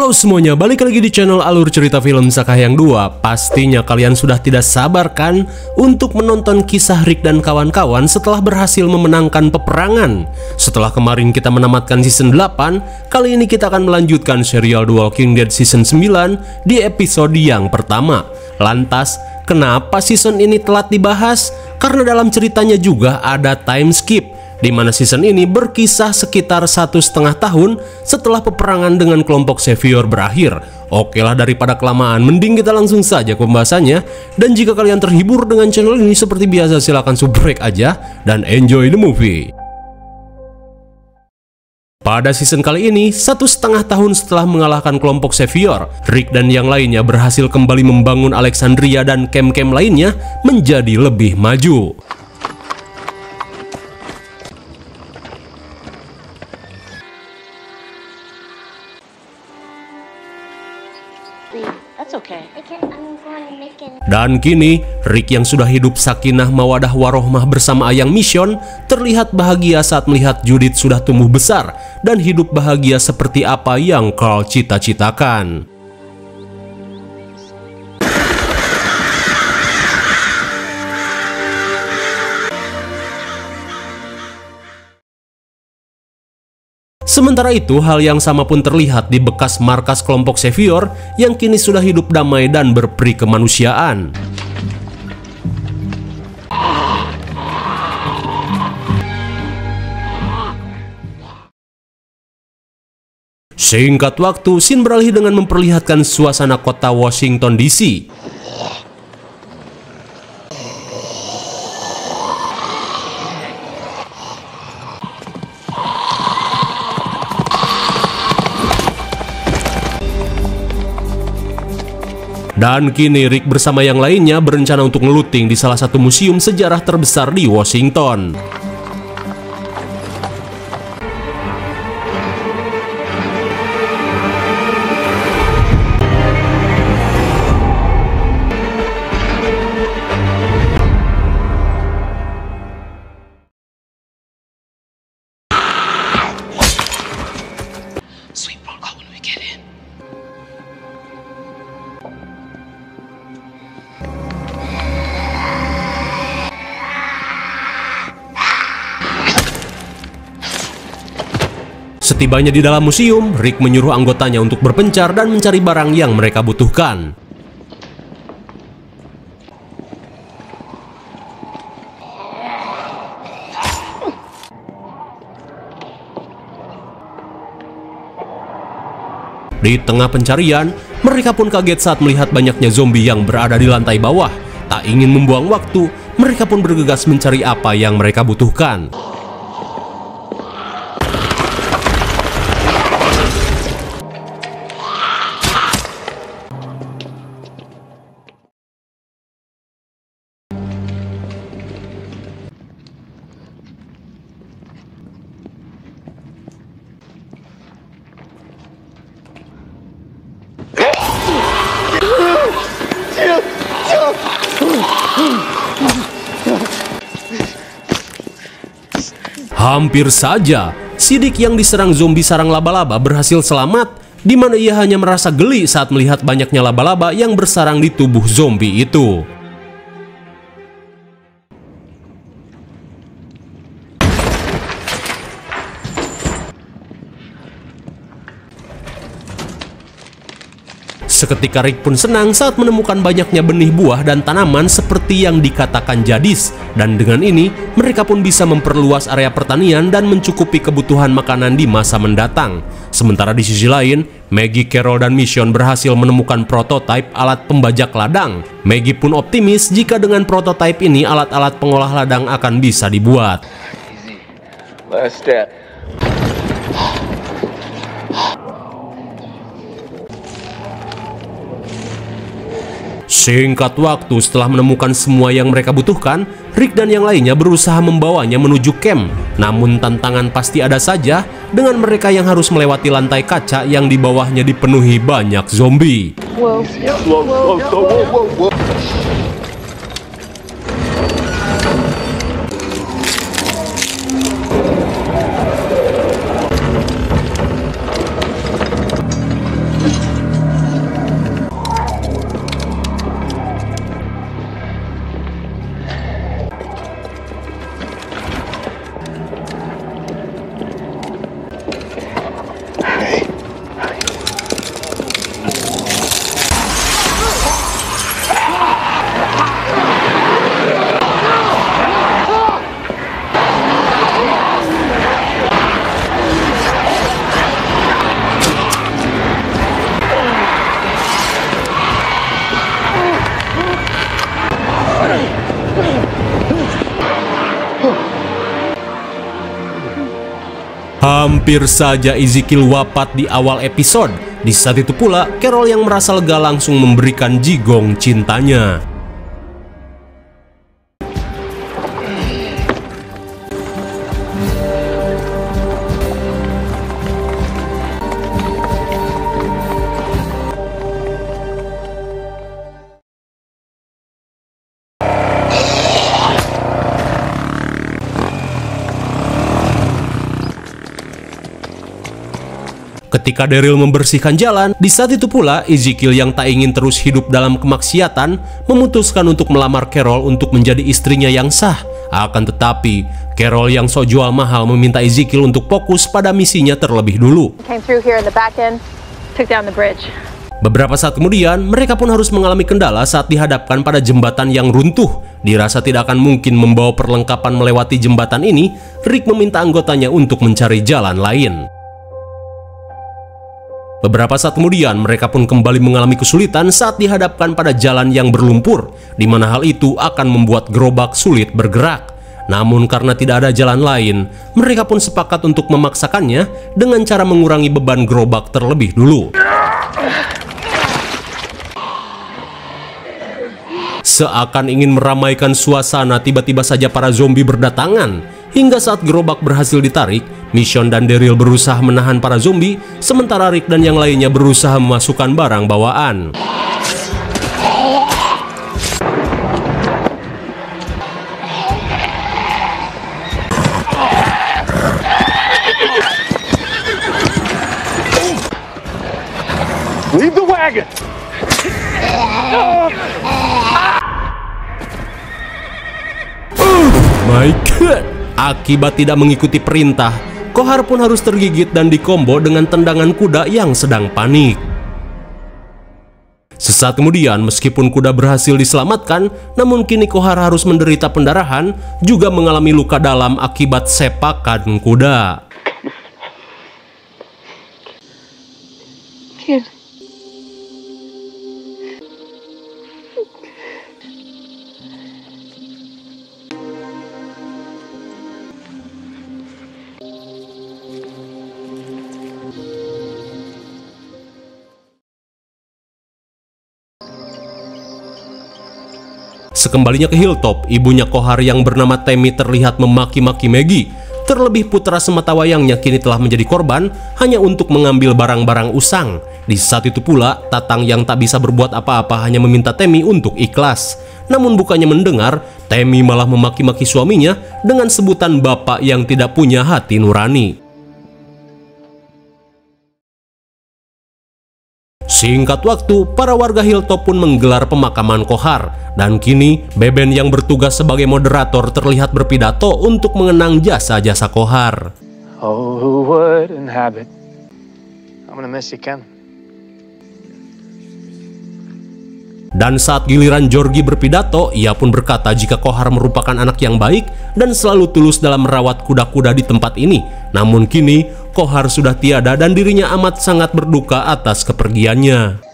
Halo semuanya, balik lagi di channel Alur Cerita Film Sakahyang 2. Pastinya kalian sudah tidak sabar kan untuk menonton kisah Rick dan kawan-kawan setelah berhasil memenangkan peperangan. Setelah kemarin kita menamatkan season 8, kali ini kita akan melanjutkan serial The Walking Dead season 9 di episode yang pertama. Lantas, kenapa season ini telat dibahas? Karena dalam ceritanya juga ada time skip, di mana season ini berkisah sekitar 1,5 tahun setelah peperangan dengan kelompok Savior berakhir. Oke lah, daripada kelamaan, mending kita langsung saja ke pembahasannya. Dan jika kalian terhibur dengan channel ini seperti biasa, silahkan subrek aja dan enjoy the movie. Pada season kali ini, 1,5 tahun setelah mengalahkan kelompok Savior, Rick dan yang lainnya berhasil kembali membangun Alexandria dan camp-camp lainnya menjadi lebih maju. Dan kini, Rick yang sudah hidup sakinah mawadah warohmah bersama Ayang Mission terlihat bahagia saat melihat Judith sudah tumbuh besar dan hidup bahagia seperti apa yang Carl cita-citakan. Sementara itu, hal yang sama pun terlihat di bekas markas kelompok Savior yang kini sudah hidup damai dan berperi kemanusiaan. Singkat waktu, scene beralih dengan memperlihatkan suasana kota Washington DC. Dan kini Rick bersama yang lainnya berencana untuk ngeluting di salah satu museum sejarah terbesar di Washington. Setibanya di dalam museum, Rick menyuruh anggotanya untuk berpencar dan mencari barang yang mereka butuhkan. Di tengah pencarian, mereka pun kaget saat melihat banyaknya zombie yang berada di lantai bawah. Tak ingin membuang waktu, mereka pun bergegas mencari apa yang mereka butuhkan. Hampir saja, Sidik yang diserang zombie sarang laba-laba berhasil selamat, di mana ia hanya merasa geli saat melihat banyaknya laba-laba yang bersarang di tubuh zombie itu. Seketika Rick pun senang saat menemukan banyaknya benih buah dan tanaman seperti yang dikatakan Jadis. Dan dengan ini, mereka pun bisa memperluas area pertanian dan mencukupi kebutuhan makanan di masa mendatang. Sementara di sisi lain, Maggie, Carol, dan Mission berhasil menemukan prototipe alat pembajak ladang. Maggie pun optimis jika dengan prototipe ini alat-alat pengolah ladang akan bisa dibuat. Last step. Singkat waktu setelah menemukan semua yang mereka butuhkan, Rick dan yang lainnya berusaha membawanya menuju camp. Namun tantangan pasti ada saja dengan mereka yang harus melewati lantai kaca yang di bawahnya dipenuhi banyak zombie. Hampir saja Ezekiel wafat di awal episode. Di saat itu pula, Carol yang merasa lega langsung memberikan Ji-gong cintanya. Ketika Daryl membersihkan jalan, di saat itu pula Ezekiel yang tak ingin terus hidup dalam kemaksiatan memutuskan untuk melamar Carol untuk menjadi istrinya yang sah. Akan tetapi, Carol yang sok jual mahal meminta Ezekiel untuk fokus pada misinya terlebih dulu. Beberapa saat kemudian, mereka pun harus mengalami kendala saat dihadapkan pada jembatan yang runtuh. Dirasa tidak akan mungkin membawa perlengkapan melewati jembatan ini, Rick meminta anggotanya untuk mencari jalan lain. Beberapa saat kemudian, mereka pun kembali mengalami kesulitan saat dihadapkan pada jalan yang berlumpur, di mana hal itu akan membuat gerobak sulit bergerak. Namun karena tidak ada jalan lain, mereka pun sepakat untuk memaksakannya dengan cara mengurangi beban gerobak terlebih dulu. Seakan ingin meramaikan suasana, tiba-tiba saja para zombie berdatangan. Hingga saat gerobak berhasil ditarik, Michonne dan Daryl berusaha menahan para zombie, sementara Rick dan yang lainnya berusaha memasukkan barang bawaan. Leave the wagon! My God! Akibat tidak mengikuti perintah, Kohar pun harus tergigit dan dikombo dengan tendangan kuda yang sedang panik. Sesaat kemudian, meskipun kuda berhasil diselamatkan, namun kini Kohar harus menderita pendarahan, juga mengalami luka dalam akibat sepakan kuda. Sekembalinya ke Hilltop, ibunya Kohar yang bernama Tammy terlihat memaki-maki Maggie. Terlebih putra sematawayangnya kini telah menjadi korban hanya untuk mengambil barang-barang usang. Di saat itu pula, Tatang yang tak bisa berbuat apa-apa hanya meminta Tammy untuk ikhlas. Namun bukannya mendengar, Tammy malah memaki-maki suaminya dengan sebutan bapak yang tidak punya hati nurani. Singkat waktu, para warga Hilltop pun menggelar pemakaman Kohar. Dan kini, Beben yang bertugas sebagai moderator terlihat berpidato untuk mengenang jasa-jasa Kohar. Oh, who would inhabit? I'm gonna miss you, Ken. Dan saat giliran Georgie berpidato, ia pun berkata jika Kohar merupakan anak yang baik dan selalu tulus dalam merawat kuda-kuda di tempat ini. Namun kini, Kohar sudah tiada dan dirinya amat sangat berduka atas kepergiannya.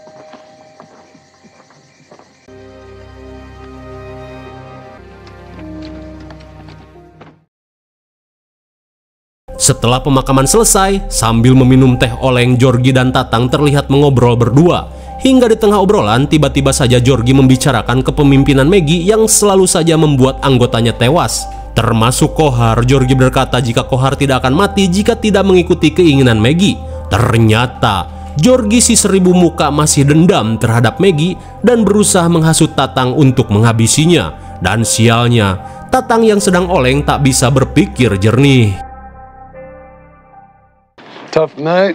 Setelah pemakaman selesai, sambil meminum teh oleng, Georgie dan Tatang terlihat mengobrol berdua. Hingga di tengah obrolan, tiba-tiba saja Georgie membicarakan kepemimpinan Maggie yang selalu saja membuat anggotanya tewas. Termasuk Kohar. Georgie berkata jika Kohar tidak akan mati jika tidak mengikuti keinginan Maggie. Ternyata, Georgie si seribu muka masih dendam terhadap Maggie dan berusaha menghasut Tatang untuk menghabisinya. Dan sialnya, Tatang yang sedang oleng tak bisa berpikir jernih. Tough night.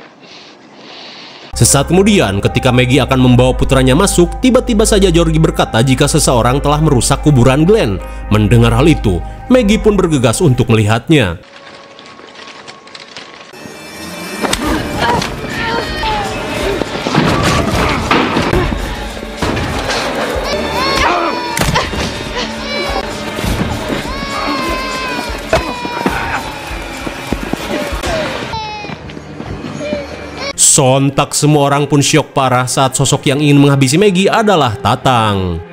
Sesaat kemudian, ketika Maggie akan membawa putranya masuk, tiba-tiba saja Georgie berkata jika seseorang telah merusak kuburan Glenn. Mendengar hal itu, Maggie pun bergegas untuk melihatnya. Sontak semua orang pun syok parah saat sosok yang ingin menghabisi Maggie adalah Tatang.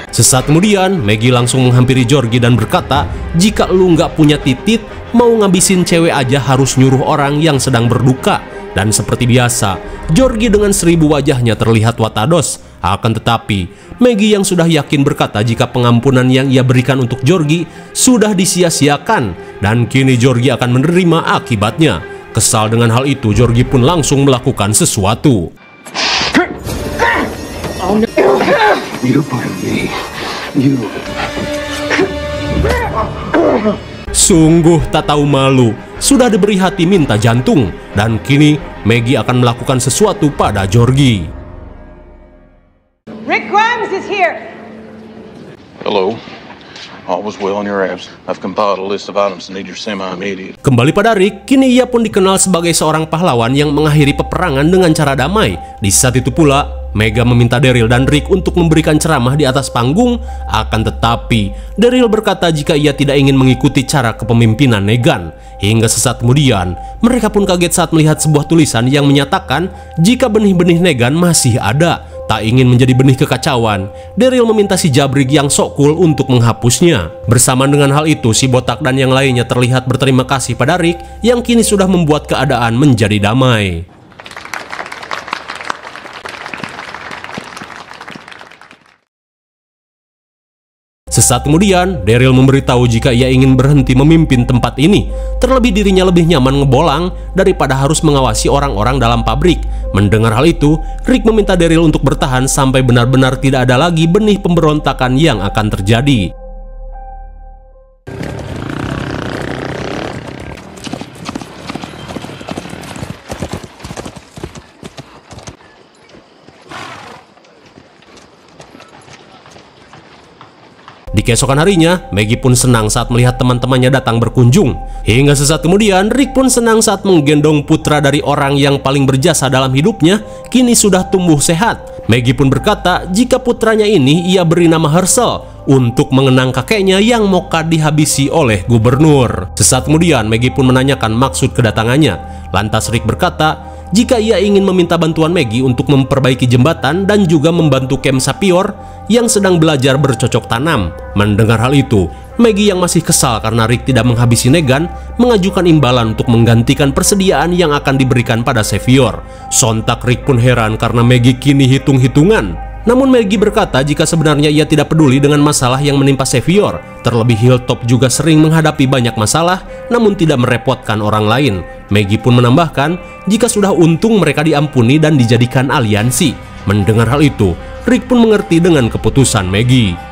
Sesaat kemudian, Maggie langsung menghampiri Georgie dan berkata, jika lu nggak punya titit, mau ngabisin cewek aja harus nyuruh orang yang sedang berduka. Dan seperti biasa, Georgie dengan 1000 wajahnya terlihat watados. Akan tetapi, Maggie yang sudah yakin berkata jika pengampunan yang ia berikan untuk Georgie sudah disia-siakan dan kini Georgie akan menerima akibatnya. Kesal dengan hal itu, Georgie pun langsung melakukan sesuatu. Sungguh tak tahu malu, sudah diberi hati minta jantung, dan kini Maggie akan melakukan sesuatu pada Georgie. Rick Grimes is here. Hello. All was well on your abs. I've compiled a list of items that need your semi-immediate. Kembali pada Rick, kini ia pun dikenal sebagai seorang pahlawan yang mengakhiri peperangan dengan cara damai. Di saat itu pula, Mega meminta Daryl dan Rick untuk memberikan ceramah di atas panggung. Akan tetapi, Daryl berkata jika ia tidak ingin mengikuti cara kepemimpinan Negan. Hingga sesaat kemudian, mereka pun kaget saat melihat sebuah tulisan yang menyatakan jika benih-benih Negan masih ada. Tak ingin menjadi benih kekacauan, Daryl meminta si Jabrig yang sok cool untuk menghapusnya. Bersamaan dengan hal itu, si botak dan yang lainnya terlihat berterima kasih pada Rick yang kini sudah membuat keadaan menjadi damai. Sesaat kemudian, Daryl memberitahu jika ia ingin berhenti memimpin tempat ini. Terlebih dirinya lebih nyaman ngebolang daripada harus mengawasi orang-orang dalam pabrik. Mendengar hal itu, Rick meminta Daryl untuk bertahan sampai benar-benar tidak ada lagi benih pemberontakan yang akan terjadi. Di keesokan harinya, Maggie pun senang saat melihat teman-temannya datang berkunjung. Hingga sesaat kemudian, Rick pun senang saat menggendong putra dari orang yang paling berjasa dalam hidupnya, kini sudah tumbuh sehat. Maggie pun berkata jika putranya ini ia beri nama Herschel untuk mengenang kakeknya yang moka dihabisi oleh gubernur. Sesaat kemudian, Maggie pun menanyakan maksud kedatangannya. Lantas Rick berkata jika ia ingin meminta bantuan Maggie untuk memperbaiki jembatan dan juga membantu Kem Sapior yang sedang belajar bercocok tanam. Mendengar hal itu, Maggie yang masih kesal karena Rick tidak menghabisi Negan mengajukan imbalan untuk menggantikan persediaan yang akan diberikan pada Savior. Sontak Rick pun heran karena Maggie kini hitung-hitungan. Namun Maggie berkata jika sebenarnya ia tidak peduli dengan masalah yang menimpa Savior. Terlebih Hilltop juga sering menghadapi banyak masalah namun tidak merepotkan orang lain. Maggie pun menambahkan jika sudah untung mereka diampuni dan dijadikan aliansi. Mendengar hal itu, Rick pun mengerti dengan keputusan Maggie.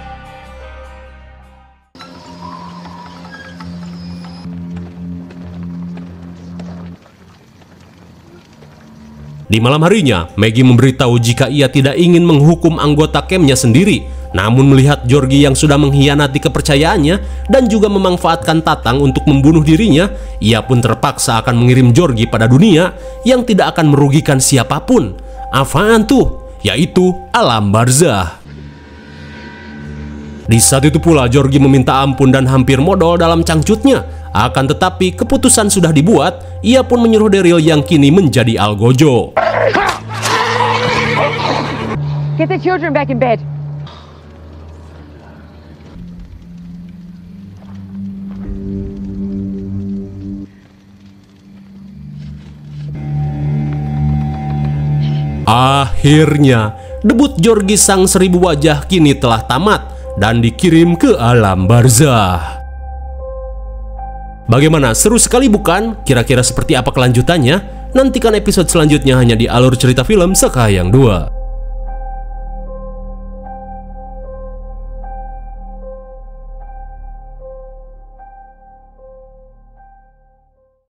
Di malam harinya, Maggie memberitahu jika ia tidak ingin menghukum anggota Kemnya sendiri. Namun melihat Georgie yang sudah mengkhianati kepercayaannya dan juga memanfaatkan Tatang untuk membunuh dirinya, ia pun terpaksa akan mengirim Georgie pada dunia yang tidak akan merugikan siapapun. Apaan tuh? Yaitu alam barzah. Di saat itu pula Georgie meminta ampun dan hampir modal dalam cangcutnya. Akan tetapi keputusan sudah dibuat, ia pun menyuruh Daryl yang kini menjadi algojo. Get the children back in bed. Akhirnya, debut Georgie sang 1000 wajah kini telah tamat dan dikirim ke alam barzah. Bagaimana, seru sekali bukan? Kira-kira seperti apa kelanjutannya? Nantikan episode selanjutnya hanya di Alur Cerita Film Sekayang 2.